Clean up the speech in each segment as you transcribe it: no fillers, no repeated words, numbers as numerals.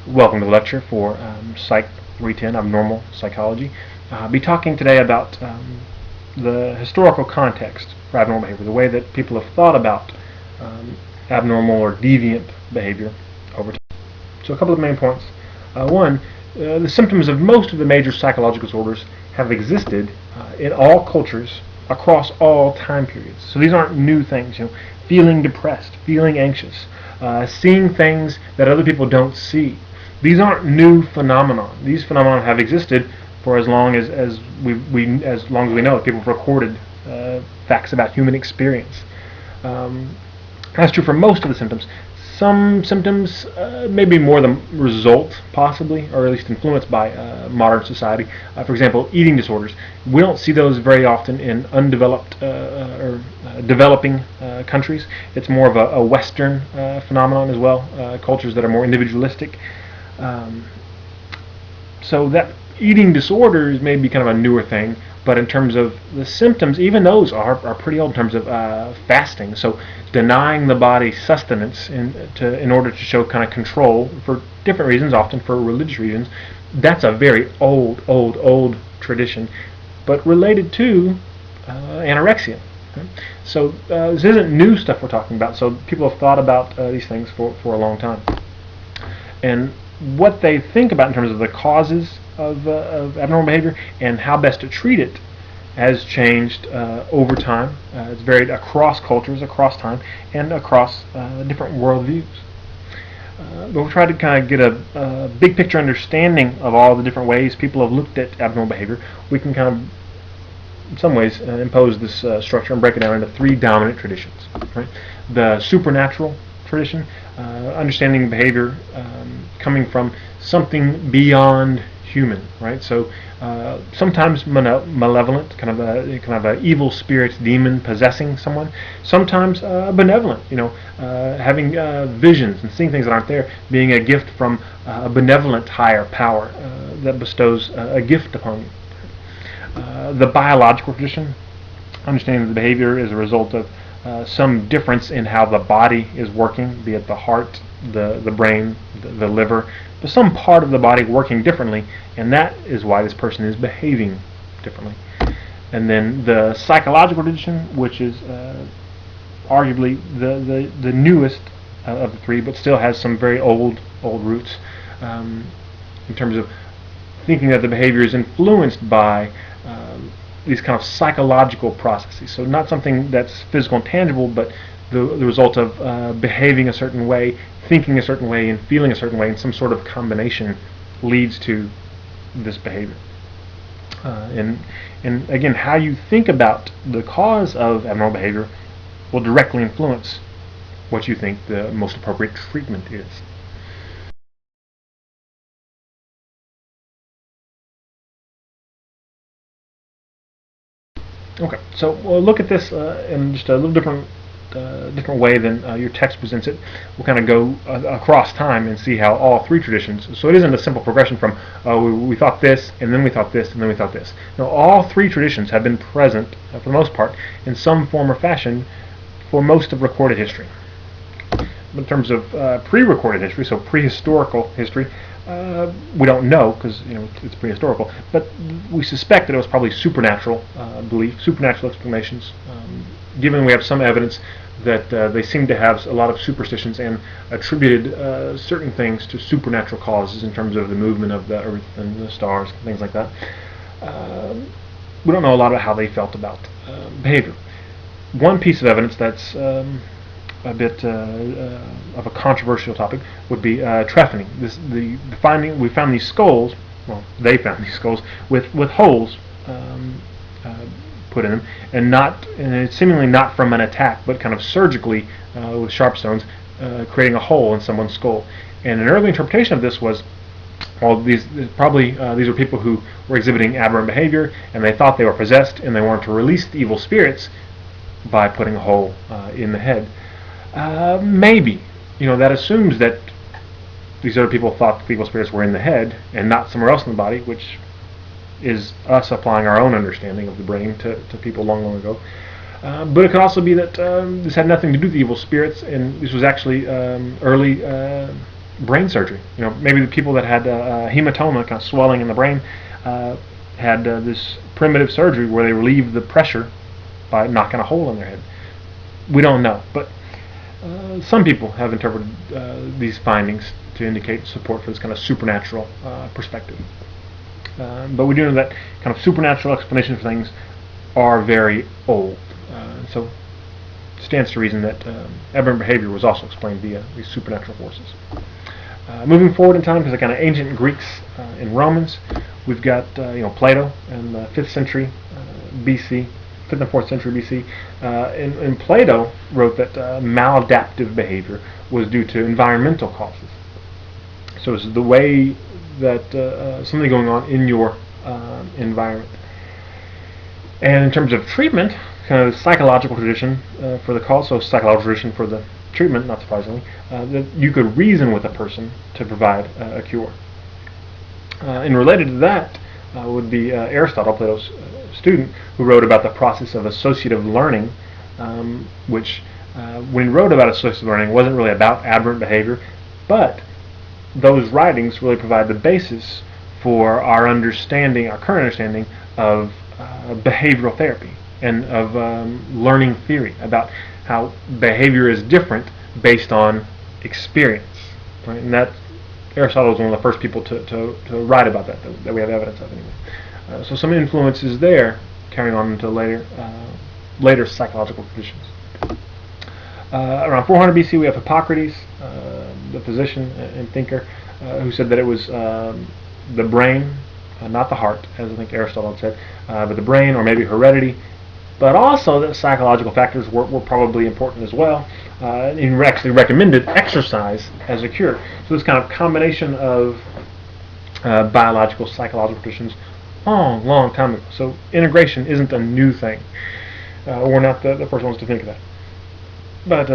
Welcome to the lecture for Psych 310, Abnormal Psychology. I'll be talking today about the historical context for abnormal behavior, the way that people have thought about abnormal or deviant behavior over time. So a couple of main points. One, the symptoms of most of the major psychological disorders have existed in all cultures across all time periods. So these aren't new things. Feeling depressed, feeling anxious, seeing things that other people don't see. These aren't new phenomena. These phenomena have existed for as long as long as we know. People have recorded facts about human experience. That's true for most of the symptoms. Some symptoms may be more the result, possibly, or at least influenced by modern society. For example, eating disorders. We don't see those very often in undeveloped or developing countries. It's more of a Western phenomenon as well, cultures that are more individualistic. So that eating disorders may be kind of a newer thing, but in terms of the symptoms, even those are pretty old in terms of fasting. So denying the body sustenance in order to show kind of control for different reasons, often for religious reasons. That's a very old tradition, but related to anorexia. Okay? So this isn't new stuff we're talking about. So people have thought about these things for a long time. And what they think about in terms of the causes of abnormal behavior and how best to treat it has changed over time. It's varied across cultures, across time, and across different worldviews. But we'll try to kind of get a big picture understanding of all the different ways people have looked at abnormal behavior. We can kind of, in some ways, impose this structure and break it down into three dominant traditions. Right? The supernatural tradition, understanding behavior coming from something beyond human, right? So sometimes malevolent, kind of a evil spirit, demon possessing someone. Sometimes benevolent, having visions and seeing things that aren't there, being a gift from a benevolent higher power that bestows a gift upon you. The biological tradition, understanding that the behavior is a result of some difference in how the body is working, be it the heart, the brain, the liver, but some part of the body working differently, and that is why this person is behaving differently. And then the psychological tradition, which is arguably the newest of the three, but still has some very old roots in terms of thinking that the behavior is influenced by these kind of psychological processes. So not something that's physical and tangible, but the result of behaving a certain way, thinking a certain way, and feeling a certain way, and some sort of combination leads to this behavior. And again, how you think about the cause of abnormal behavior will directly influence what you think the most appropriate treatment is. Okay, so we'll look at this in just a little different way than your text presents it. We'll kind of go across time and see how all three traditions. So it isn't a simple progression from we thought this, and then we thought this, and then we thought this. No, all three traditions have been present for the most part in some form or fashion for most of recorded history. But in terms of pre-recorded history, so prehistorical history, we don't know because it's prehistorical, but we suspect that it was probably supernatural belief, supernatural explanations. Given we have some evidence that they seem to have a lot of superstitions and attributed certain things to supernatural causes in terms of the movement of the earth and the stars, things like that. We don't know a lot about how they felt about behavior. One piece of evidence that's a bit of a controversial topic would be trephining. We found these skulls. Well, they found these skulls with holes put in them, and it's seemingly not from an attack, but kind of surgically with sharp stones, creating a hole in someone's skull. And an early interpretation of this was, well, these were people who were exhibiting aberrant behavior, and they thought they were possessed, and they wanted to release the evil spirits by putting a hole in the head. Maybe, that assumes that these other people thought the evil spirits were in the head and not somewhere else in the body, which is us applying our own understanding of the brain to people long ago. But it could also be that this had nothing to do with the evil spirits, and this was actually early brain surgery. Maybe the people that had hematoma, kind of swelling in the brain, had this primitive surgery where they relieved the pressure by knocking a hole in their head. We don't know, but some people have interpreted these findings to indicate support for this kind of supernatural perspective. But we do know that kind of supernatural explanations for things are very old. So it stands to reason that aberrant behavior was also explained via these supernatural forces. Moving forward in time, because the kind of ancient Greeks in Romans, we've got Plato in the 5th century BC, 5th and 4th century BC. And Plato wrote that maladaptive behavior was due to environmental causes. So it's the way that something going on in your environment. And in terms of treatment, kind of the psychological tradition for the cause, so psychological tradition for the treatment, not surprisingly, that you could reason with a person to provide a cure. And related to that would be Aristotle, Plato's student, who wrote about the process of associative learning, which when he wrote about associative learning wasn't really about aberrant behavior, but those writings really provide the basis for our current understanding of behavioral therapy and of learning theory, about how behavior is different based on experience. Right? And that Aristotle was one of the first people to write about that we have evidence of anyway. So some influences there, carrying on into later psychological traditions. Around 400 BC, we have Hippocrates, the physician and thinker, who said that it was the brain, not the heart, as I think Aristotle had said, but the brain, or maybe heredity, but also that psychological factors were probably important as well. And he actually recommended exercise as a cure. So this kind of combination of biological, psychological traditions, long time ago. So integration isn't a new thing. We're not the first ones to think of that. But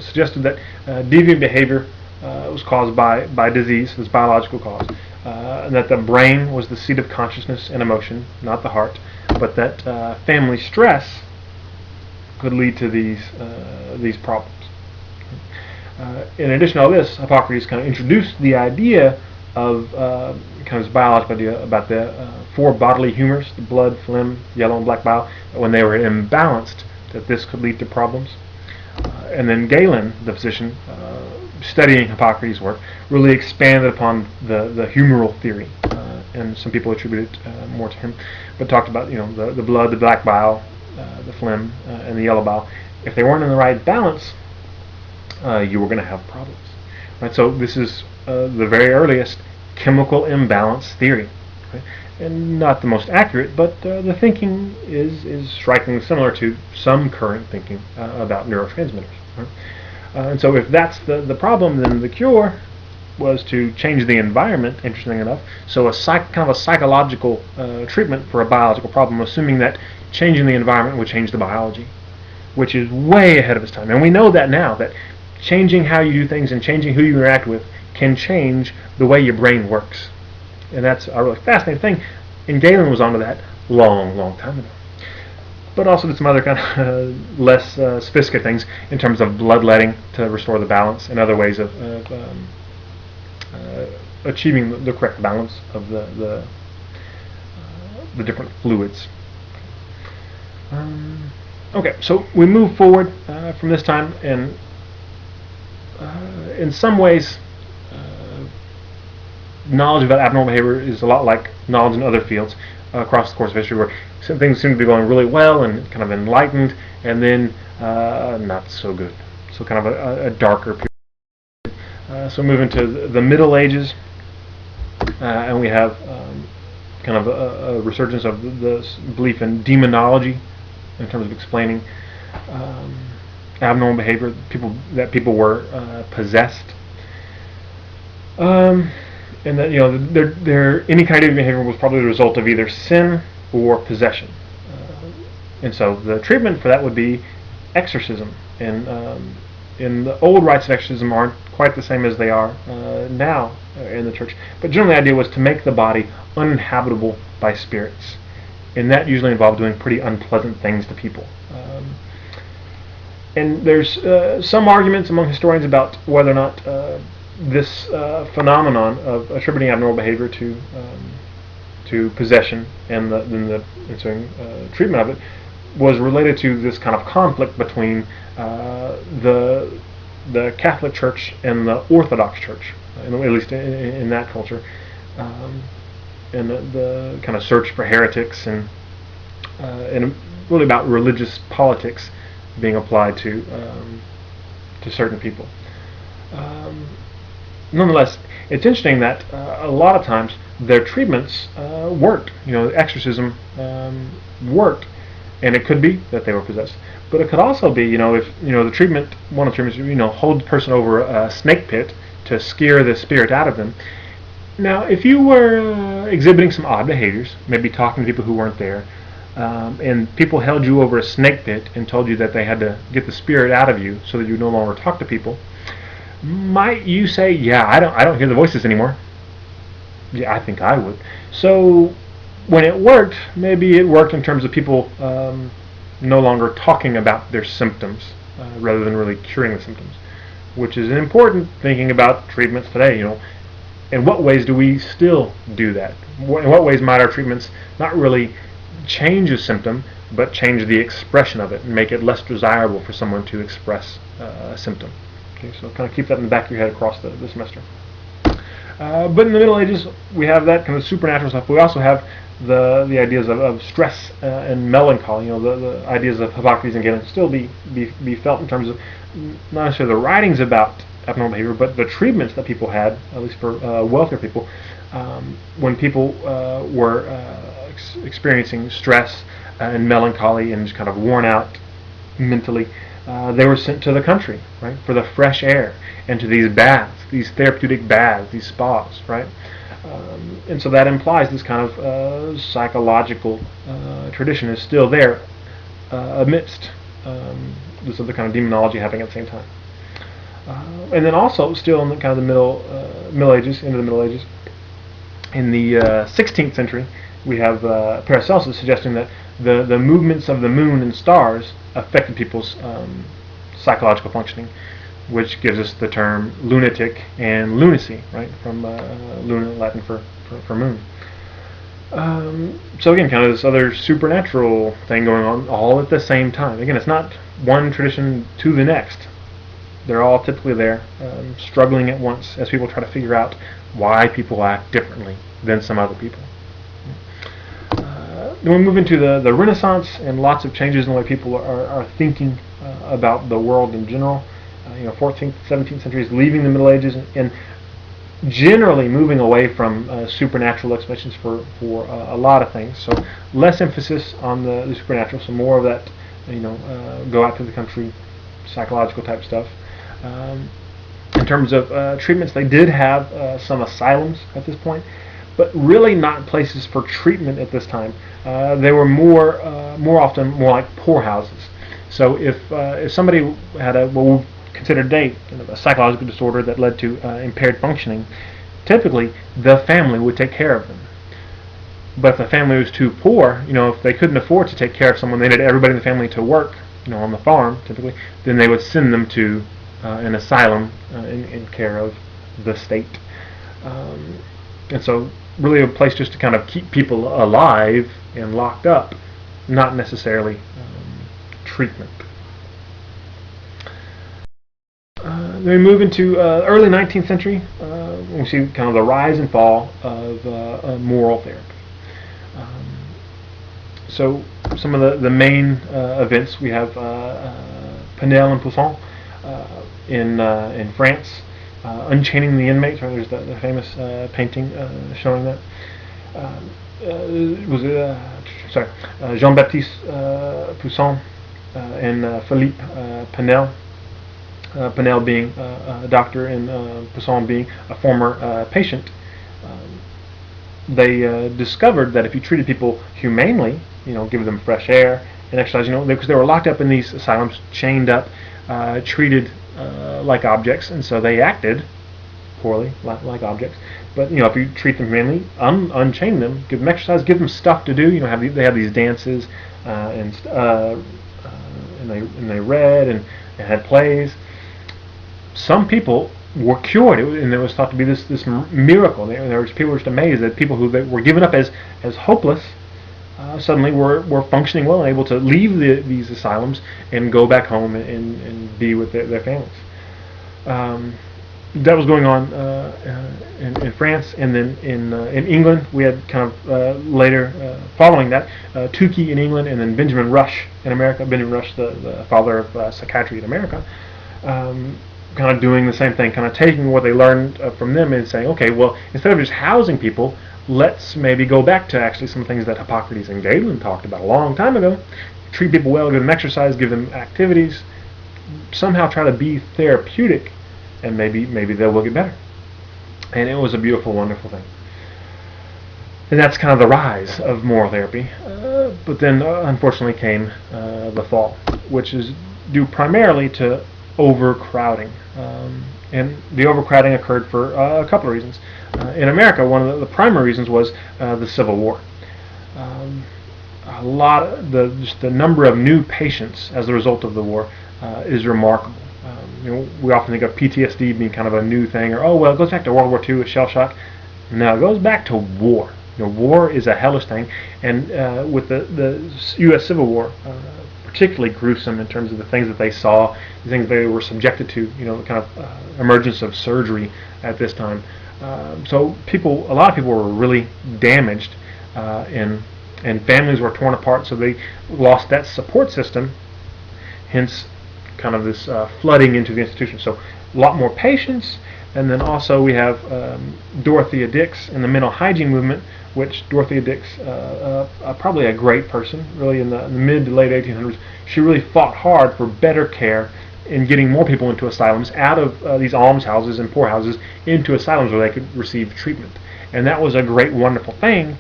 suggested that deviant behavior was caused by disease, this biological cause, and that the brain was the seat of consciousness and emotion, not the heart, but that family stress could lead to these problems. In addition to all this, Hippocrates kind of introduced the idea of kind of this biological idea about the 4 bodily humors, the blood, phlegm, yellow and black bile, that when they were imbalanced, that this could lead to problems. And then Galen, the physician, studying Hippocrates' work, really expanded upon the humoral theory, and some people attribute it more to him, but talked about the blood, the black bile, the phlegm, and the yellow bile. If they weren't in the right balance, you were going to have problems. Right? So this is the very earliest chemical imbalance theory, right? And not the most accurate, but the thinking is strikingly similar to some current thinking about neurotransmitters. Right? And so if that's the problem, then the cure was to change the environment, interestingly enough. So kind of a psychological treatment for a biological problem, assuming that changing the environment would change the biology, which is way ahead of its time. And we know that now, that changing how you do things and changing who you interact with can change the way your brain works. And that's a really fascinating thing. And Galen was onto that long time ago. But also did some other kind of less sophisticated things in terms of bloodletting to restore the balance, and other ways of achieving the correct balance of the different fluids. Okay, so we move forward from this time, and in some ways, knowledge about abnormal behavior is a lot like knowledge in other fields across the course of history, where some things seem to be going really well and kind of enlightened, and then not so good. So kind of a darker period. So move into the Middle Ages, and we have kind of a resurgence of the belief in demonology in terms of explaining abnormal behavior, people were possessed. And that any kind of behavior was probably the result of either sin or possession, and so the treatment for that would be exorcism. And in the old rites of exorcism aren't quite the same as they are now in the church. But generally, the idea was to make the body uninhabitable by spirits, and that usually involved doing pretty unpleasant things to people. And there's some arguments among historians about whether or not this phenomenon of attributing abnormal behavior to possession and then the ensuing treatment of it was related to this kind of conflict between the Catholic Church and the Orthodox Church, at least in that culture, and the kind of search for heretics and really about religious politics being applied to certain people. Nonetheless, it's interesting that a lot of times their treatments worked. Exorcism worked, and it could be that they were possessed, but it could also be, if the treatment, one of the treatments, hold the person over a snake pit to scare the spirit out of them. Now, if you were exhibiting some odd behaviors, maybe talking to people who weren't there, and people held you over a snake pit and told you that they had to get the spirit out of you so that you no longer talk to people, might you say, yeah, I don't hear the voices anymore? Yeah, I think I would. So when it worked, maybe it worked in terms of people no longer talking about their symptoms rather than really curing the symptoms, which is important thinking about treatments today. In what ways do we still do that? In what ways might our treatments not really change a symptom, but change the expression of it and make it less desirable for someone to express a symptom? Okay, so kind of keep that in the back of your head across the semester. But in the Middle Ages, we have that kind of supernatural stuff. We also have the ideas of stress and melancholy. The ideas of Hippocrates and Galen still be felt in terms of not necessarily the writings about abnormal behavior, but the treatments that people had, at least for wealthier people, when people were experiencing stress and melancholy and just kind of worn out mentally. They were sent to the country, right, for the fresh air and to these baths, these therapeutic baths, these spas, right? And so that implies this kind of psychological tradition is still there amidst this other kind of demonology happening at the same time. And then also still in the kind of the Middle Ages, into the Middle Ages, in the 16th century, we have Paracelsus suggesting that the movements of the moon and stars affected people's psychological functioning, which gives us the term lunatic and lunacy, right, from luna, Latin for moon. So again, kind of this other supernatural thing going on all at the same time. Again, it's not one tradition to the next. They're all typically there, struggling at once as people try to figure out why people act differently than some other people. Then we move into the Renaissance and lots of changes in the way people are thinking about the world in general. 14th, 17th centuries, leaving the Middle Ages and generally moving away from supernatural explanations for a lot of things. So less emphasis on the supernatural, so more of that, go out to the country, psychological type stuff. In terms of treatments, they did have some asylums at this point, but really not places for treatment at this time. They were more often more like poorhouses. So if somebody had what we consider today a psychological disorder that led to impaired functioning, typically the family would take care of them. But if the family was too poor, if they couldn't afford to take care of someone, they needed everybody in the family to work, on the farm typically, then they would send them to an asylum in care of the state. And so really a place just to kind of keep people alive and locked up, not necessarily treatment. Then we move into early 19th century. We see kind of the rise and fall of moral therapy. So some of the main events, we have Pinel and Poussin in France, unchaining the inmates. Right? There's the famous painting showing that. Jean-Baptiste Poussin and Philippe Pinel. Pinel being a doctor and Poussin being a former patient. They discovered that if you treated people humanely, give them fresh air and exercise, because they were locked up in these asylums, chained up, treated like objects, and so they acted poorly, like objects. But if you treat them humanely, unchain them, give them exercise, give them stuff to do. They have these dances, and they read, and and had plays. Some people were cured, and it was thought to be this miracle. There was people were just amazed that people who were given up as hopeless suddenly were functioning well and able to leave these asylums and go back home and be with their families. That was going on in France, and then in England we had kind of later following that Tukey in England, and then Benjamin Rush in America. Benjamin Rush, the father of psychiatry in America, kind of doing the same thing, kind of taking what they learned from them and saying, okay, well, instead of just housing people, let's maybe go back to actually some things that Hippocrates and Galen talked about a long time ago. Treat people well, give them exercise, give them activities, somehow try to be therapeutic, and maybe they will get better. And it was a beautiful, wonderful thing. And that's kind of the rise of moral therapy. But then, unfortunately, came the fall, which is due primarily to overcrowding. And the overcrowding occurred for a couple of reasons. In America, one of the primary reasons was the Civil War. A lot of just the number of new patients as a result of the war is remarkable. We often think of PTSD being kind of a new thing, or oh well, it goes back to World War II, a shell shock. No, it goes back to war. War is a hellish thing, and with the U.S. Civil War, particularly gruesome in terms of the things that they saw, the things they were subjected to. The kind of emergence of surgery at this time. So a lot of people were really damaged, and families were torn apart. So they lost that support system. Hence, kind of this flooding into the institution. So a lot more patients, and then also we have Dorothea Dix in the mental hygiene movement, which Dorothea Dix, probably a great person, really in the mid to late 1800s, she really fought hard for better care in getting more people into asylums, out of these almshouses and poorhouses into asylums where they could receive treatment. And that was a great, wonderful thing,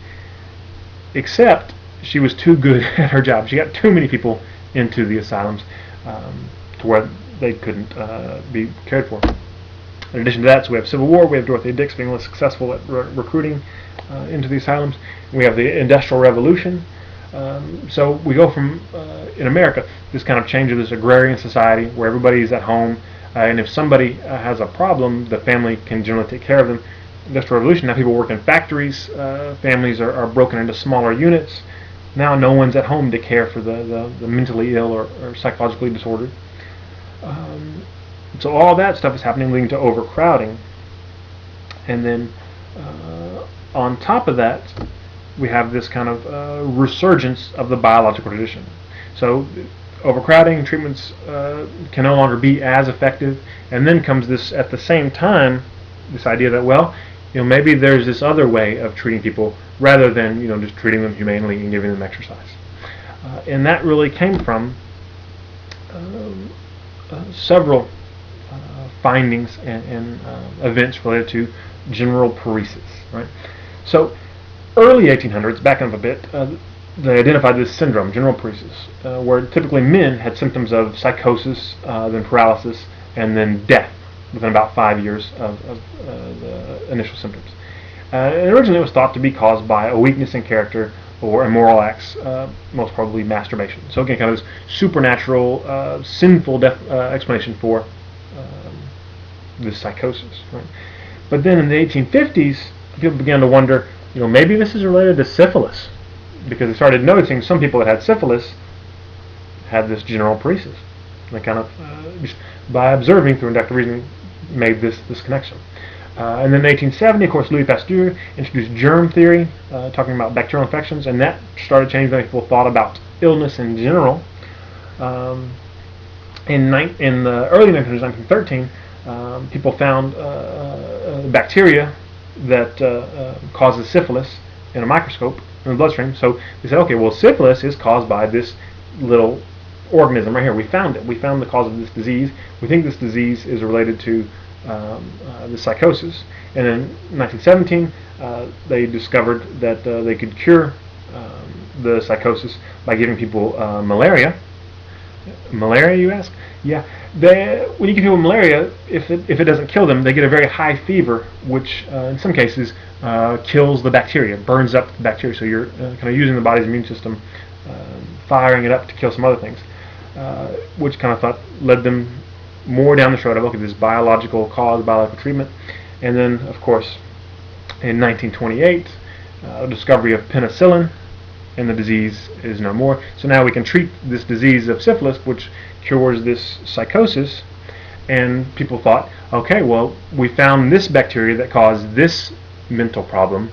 except she was too good at her job. She got too many people into the asylums to where they couldn't be cared for. In addition to that, so we have Civil War, we have Dorothea Dix being less successful at recruiting into the asylums. We have the Industrial Revolution. So we go from, in America, this kind of change of this agrarian society where everybody's at home, and if somebody has a problem, the family can generally take care of them. Industrial Revolution, now people work in factories, families are broken into smaller units. Now no one's at home to care for the mentally ill or psychologically disordered. So all that stuff is happening, leading to overcrowding. And then on top of that, we have this kind of resurgence of the biological tradition. So overcrowding, treatments can no longer be as effective, and then comes this, at the same time, this idea that, well, maybe there's this other way of treating people rather than just treating them humanely and giving them exercise. And that really came from several findings and events related to general paresis. Right? So early 1800s, backing up a bit, they identified this syndrome, general paresis, where typically men had symptoms of psychosis, then paralysis, and then death within about 5 years of the initial symptoms. And originally it was thought to be caused by a weakness in character or immoral acts, most probably masturbation. So again, kind of this supernatural, sinful explanation for this psychosis. Right? But then in the 1850s, people began to wonder, maybe this is related to syphilis, because they started noticing some people that had syphilis had this general paresis. They kind of, just by observing through inductive reasoning, made this connection. And then in 1870, of course, Louis Pasteur introduced germ theory, talking about bacterial infections, and that started changing the way people thought about illness in general. In the early 1900s, 1913, people found bacteria that causes syphilis in a microscope in the bloodstream. So they said, okay, well, syphilis is caused by this little organism right here. We found it. We found the cause of this disease. We think this disease is related to the psychosis. And in 1917, they discovered that they could cure the psychosis by giving people malaria. Malaria, you ask? Yeah. When you give people malaria, if it doesn't kill them, they get a very high fever, which in some cases kills the bacteria, burns up the bacteria. So you're kind of using the body's immune system, firing it up to kill some other things. which kind of thought led them more down the road of, okay, this biological cause, biological treatment. And then, of course, in 1928, the discovery of penicillin, and the disease is no more. So now we can treat this disease of syphilis, which cures this psychosis. And people thought, okay, well, we found this bacteria that caused this mental problem.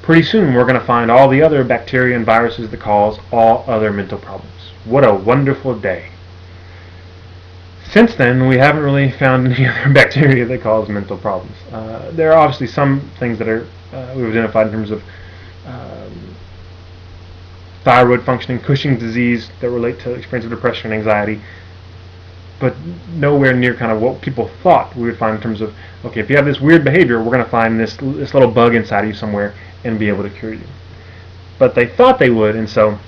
Pretty soon we're going to find all the other bacteria and viruses that cause all other mental problems. What a wonderful day. Since then, we haven't really found any other bacteria that cause mental problems. There are obviously some things that are we've identified in terms of thyroid functioning, Cushing's disease, that relate to experience of depression and anxiety, but nowhere near kind of what people thought we would find in terms of, okay, if you have this weird behavior, we're going to find this little bug inside of you somewhere and be able to cure you. But they thought they would, and so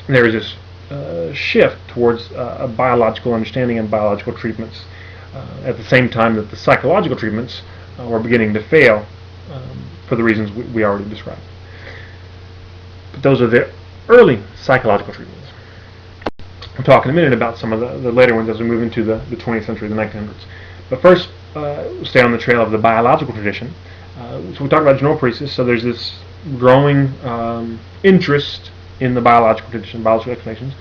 there was this shift towards a biological understanding and biological treatments at the same time that the psychological treatments were beginning to fail for the reasons we already described. But those are the early psychological treatments. We'll talk in a minute about some of the later ones as we move into the 20th century, the 1900s. But first, we'll stay on the trail of the biological tradition. So we talked about general paresis, so there's this growing interest in the biological tradition, biological explanations.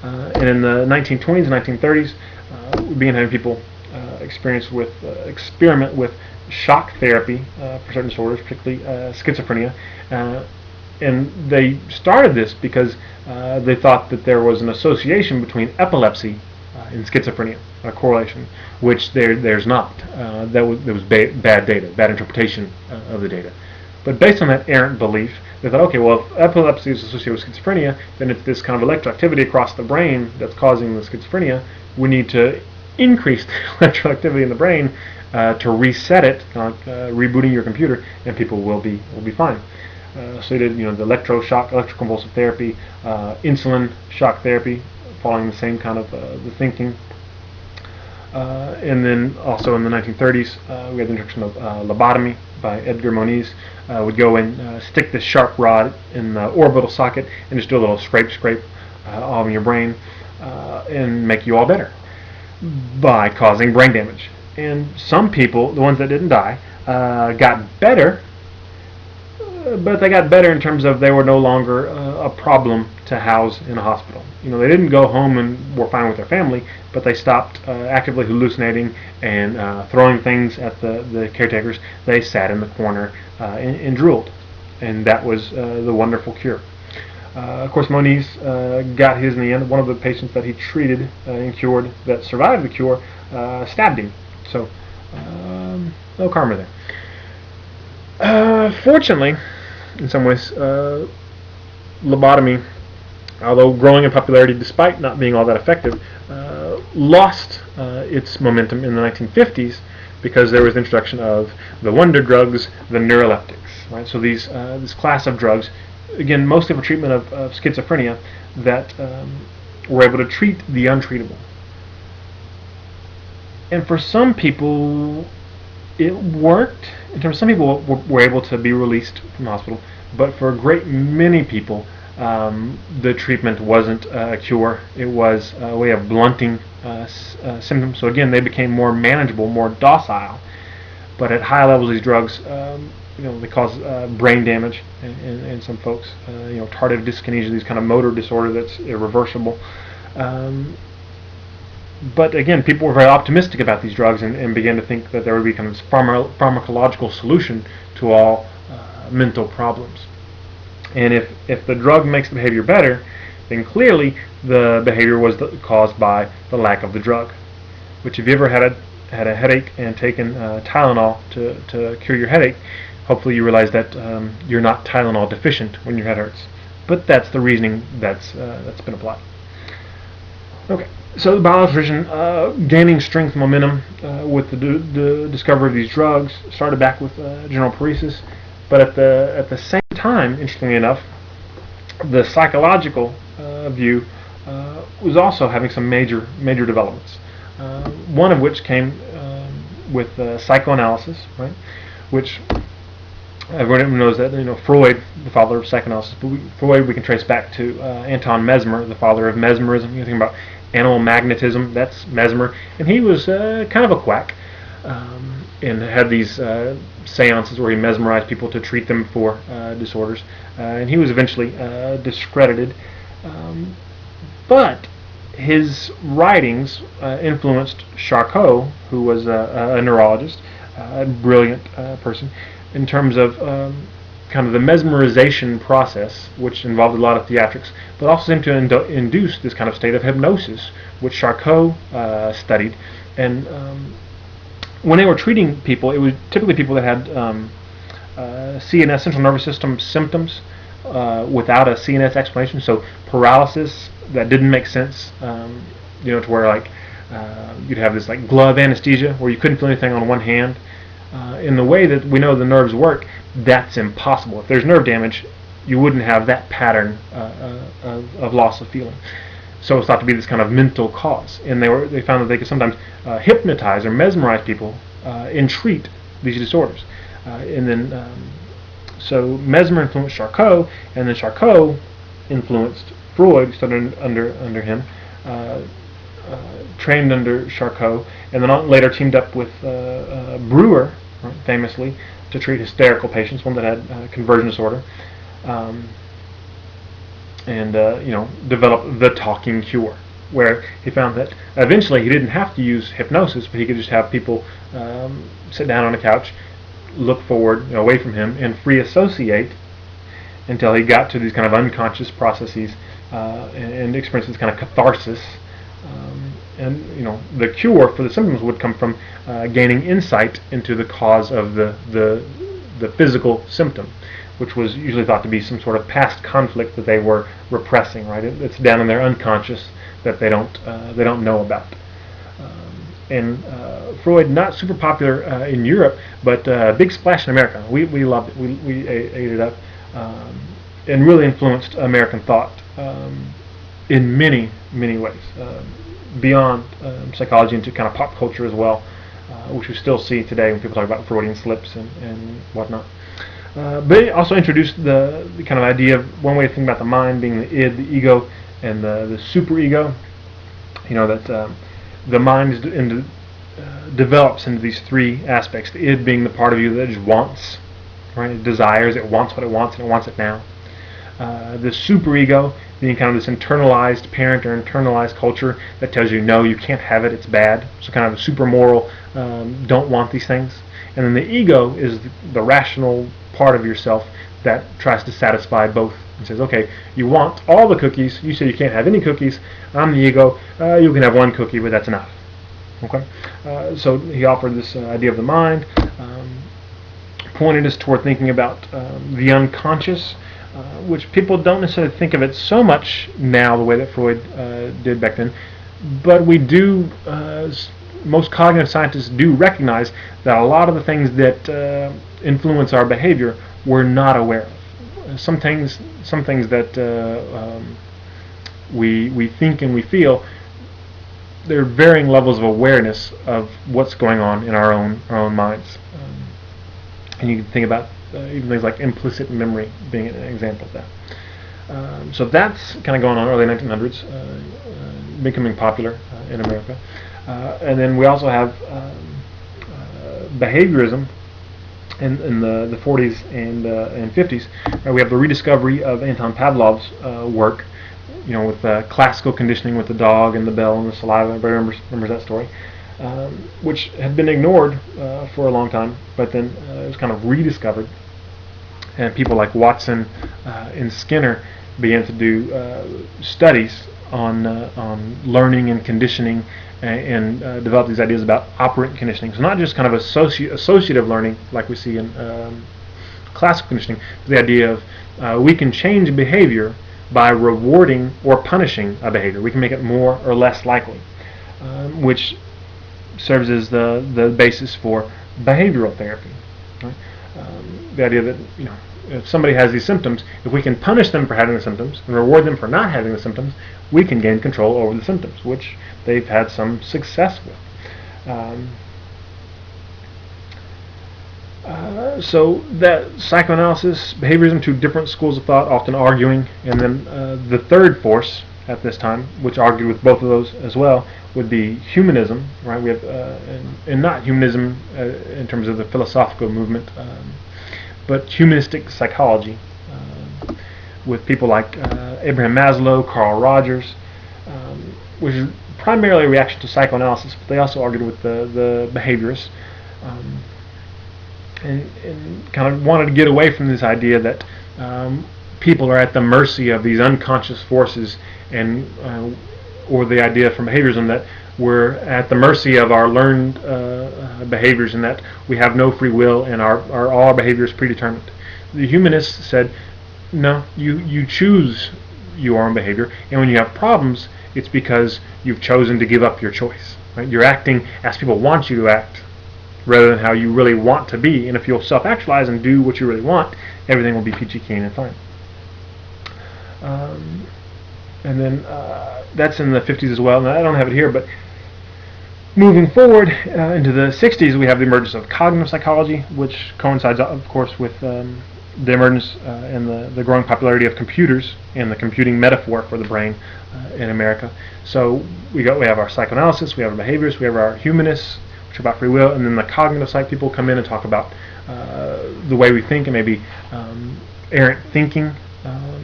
And in the 1920s and 1930s, we began having people experiment with shock therapy for certain disorders, particularly schizophrenia. And they started this because they thought that there was an association between epilepsy and schizophrenia, a correlation, which there's not. There was bad data, bad interpretation of the data. But based on that errant belief, they thought, okay, well, if epilepsy is associated with schizophrenia, then it's this kind of electroactivity across the brain that's causing the schizophrenia. We need to increase the electroactivity in the brain to reset it, kind of like rebooting your computer, and people will be fine. So they did, the electroshock, electroconvulsive therapy, insulin shock therapy, following the same kind of the thinking. And then also in the 1930s, we had the introduction of lobotomy by Edgar Moniz. Would go and stick this sharp rod in the orbital socket and just do a little scrape all in your brain and make you all better by causing brain damage. And some people, the ones that didn't die, got better, but they got better in terms of they were no longer a problem to house in a hospital. They didn't go home and were fine with their family, but they stopped actively hallucinating and throwing things at the caretakers. They sat in the corner and drooled, and that was the wonderful cure. Of course, Moniz got his in the end. One of the patients that he treated and cured that survived the cure stabbed him. So no karma there. Fortunately, in some ways, lobotomy, although growing in popularity despite not being all that effective, lost its momentum in the 1950s because there was the introduction of the wonder drugs, the neuroleptics. Right? So this class of drugs, again, mostly for treatment of schizophrenia, that were able to treat the untreatable. And for some people, it worked. In terms of some people were able to be released from the hospital, but for a great many people, the treatment wasn't a cure. It was a way of blunting symptoms. So again, they became more manageable, more docile. But at high levels, these drugs, they cause brain damage in some folks. Tardive dyskinesia, these kind of motor disorder that's irreversible. But again, people were very optimistic about these drugs and began to think that there would be kind of this pharmacological solution to all mental problems. And if the drug makes the behavior better, then clearly the behavior was caused by the lack of the drug. Which, if you ever had a headache and taken Tylenol to cure your headache, hopefully you realize that you're not Tylenol deficient when your head hurts. But that's the reasoning that's been applied. Okay. So the biological tradition gaining strength and momentum with the discovery of these drugs started back with general paresis, but at the same time, interestingly enough, the psychological view was also having some major developments. One of which came with psychoanalysis, right? Which everyone knows that Freud, the father of psychoanalysis, but Freud we can trace back to Anton Mesmer, the father of mesmerism. You think about animal magnetism, that's Mesmer, and he was kind of a quack, and had these seances where he mesmerized people to treat them for disorders, and he was eventually discredited. But his writings influenced Charcot, who was a neurologist, a brilliant person, in terms of kind of the mesmerization process, which involved a lot of theatrics, but also seemed to induce this kind of state of hypnosis, which Charcot studied. And when they were treating people, it was typically people that had CNS, central nervous system symptoms, without a CNS explanation. So paralysis that didn't make sense, to where like you'd have this like glove anesthesia where you couldn't feel anything on one hand. In the way that we know the nerves work, that's impossible. If there's nerve damage, you wouldn't have that pattern of loss of feeling. So it's thought to be this kind of mental cause, and they found that they could sometimes hypnotize or mesmerize people and treat these disorders. So Mesmer influenced Charcot, and then Charcot influenced Freud, studied under him, trained under Charcot, and then later teamed up with Breuer, right, famously, to treat hysterical patients, one that had conversion disorder, and developed the talking cure, where he found that eventually he didn't have to use hypnosis, but he could just have people sit down on a couch, look forward, away from him, and free associate until he got to these kind of unconscious processes and experienced this kind of catharsis. And the cure for the symptoms would come from gaining insight into the cause of the physical symptom, which was usually thought to be some sort of past conflict that they were repressing. Right, it's down in their unconscious that they don't know about. And Freud, not super popular in Europe, but big splash in America. We loved it. We ate it up, and really influenced American thought in many ways, beyond psychology into kind of pop culture as well, which we still see today when people talk about Freudian slips and whatnot. But it also introduced the kind of idea of one way to think about the mind being the id, the ego, and the superego. That the mind develops into these three aspects. The id being the part of you that just wants, right? It desires, it wants what it wants, and it wants it now. The superego being kind of this internalized parent or internalized culture that tells you, no, you can't have it, it's bad. So kind of a super moral, don't want these things. And then the ego is the rational part of yourself that tries to satisfy both and says, okay, you want all the cookies, you say you can't have any cookies, I'm the ego, you can have one cookie, but that's enough. Okay, so he offered this idea of the mind, pointed us toward thinking about the unconscious, which people don't necessarily think of it so much now the way that Freud did back then, but we do, most cognitive scientists do recognize that a lot of the things that influence our behavior we're not aware of. Some things that we think and we feel, there are varying levels of awareness of what's going on in our own minds. And you can think about even things like implicit memory being an example of that. So that's kind of going on in the early 1900s, becoming popular in America. And then we also have behaviorism in the 40s and 50s. We have the rediscovery of Anton Pavlov's work, with classical conditioning with the dog and the bell and the saliva. Everybody remembers that story, which had been ignored for a long time, but then it was kind of rediscovered. And people like Watson and Skinner began to do studies on learning and conditioning, and develop these ideas about operant conditioning. So not just kind of associative learning like we see in classical conditioning, but the idea of we can change behavior by rewarding or punishing a behavior. We can make it more or less likely, which serves as the basis for behavioral therapy. Right? The idea that if somebody has these symptoms, if we can punish them for having the symptoms and reward them for not having the symptoms, we can gain control over the symptoms, which they've had some success with. So that psychoanalysis, behaviorism, two different schools of thought, often arguing, and then the third force, at this time, which argued with both of those as well, would be humanism, right? We have, and not humanism in terms of the philosophical movement, but humanistic psychology, with people like Abraham Maslow, Carl Rogers, which is primarily a reaction to psychoanalysis, but they also argued with the behaviorists, and kind of wanted to get away from this idea that people are at the mercy of these unconscious forces, and or the idea from behaviorism that we're at the mercy of our learned behaviors, and that we have no free will, and all our behavior is predetermined. The humanists said, no, you choose your own behavior, and when you have problems, it's because you've chosen to give up your choice. Right? You're acting as people want you to act, rather than how you really want to be. And if you'll self-actualize and do what you really want, everything will be peachy keen and fine. And then that's in the 50s as well. Now, I don't have it here, but moving forward into the 60s, we have the emergence of cognitive psychology, which coincides, of course, with the emergence and the growing popularity of computers and the computing metaphor for the brain in America. So we have our psychoanalysis, we have our behaviorists, we have our humanists, which are about free will, and then the cognitive psych people come in and talk about the way we think, and maybe errant thinking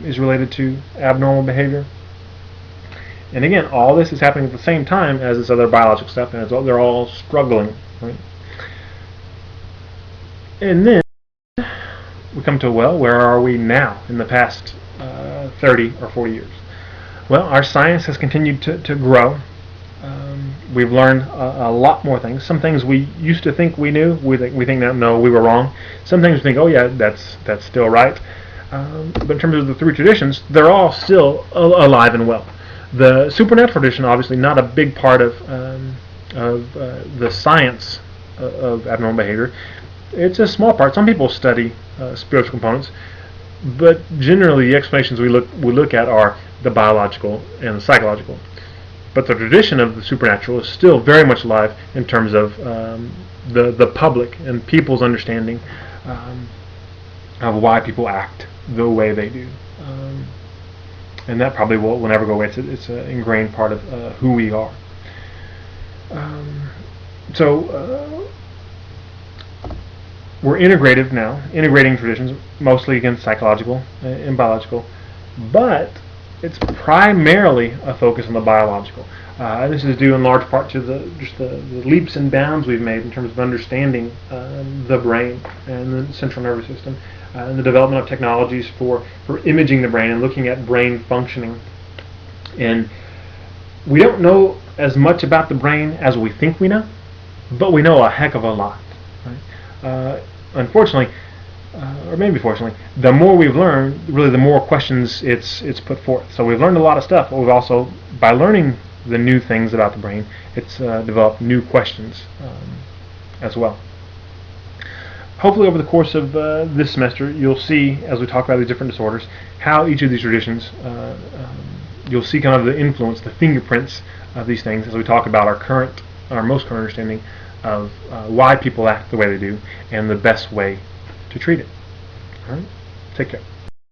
is related to abnormal behavior. And again, all this is happening at the same time as this other biological stuff, and they're all struggling. Right? And then we come to, well, where are we now in the past 30 or 40 years? Well, our science has continued to grow. We've learned a lot more things. Some things we used to think we knew, we think that, no, we were wrong. Some things we think, oh yeah, that's still right. But in terms of the three traditions, they're all still alive and well. The supernatural tradition, obviously, not a big part of the science of abnormal behavior. It's a small part. Some people study spiritual components, but generally the explanations we look at are the biological and the psychological. But the tradition of the supernatural is still very much alive in terms of the public and people's understanding of why people act the way they do. And that probably will never go away. It's an ingrained part of who we are. So we're integrative now, integrating traditions, mostly against psychological and biological, but it's primarily a focus on the biological. This is due in large part to the leaps and bounds we've made in terms of understanding the brain and the central nervous system, and the development of technologies for imaging the brain and looking at brain functioning. And we don't know as much about the brain as we think we know, but we know a heck of a lot. Right? Unfortunately, or maybe fortunately, the more we've learned, really the more questions it's put forth. So we've learned a lot of stuff, but we've also, by learning the new things about the brain, it's developed new questions as well. Hopefully over the course of this semester, you'll see, as we talk about these different disorders, how each of these traditions, you'll see kind of the influence, the fingerprints of these things as we talk about our most current understanding of why people act the way they do and the best way to treat it. All right? Take care.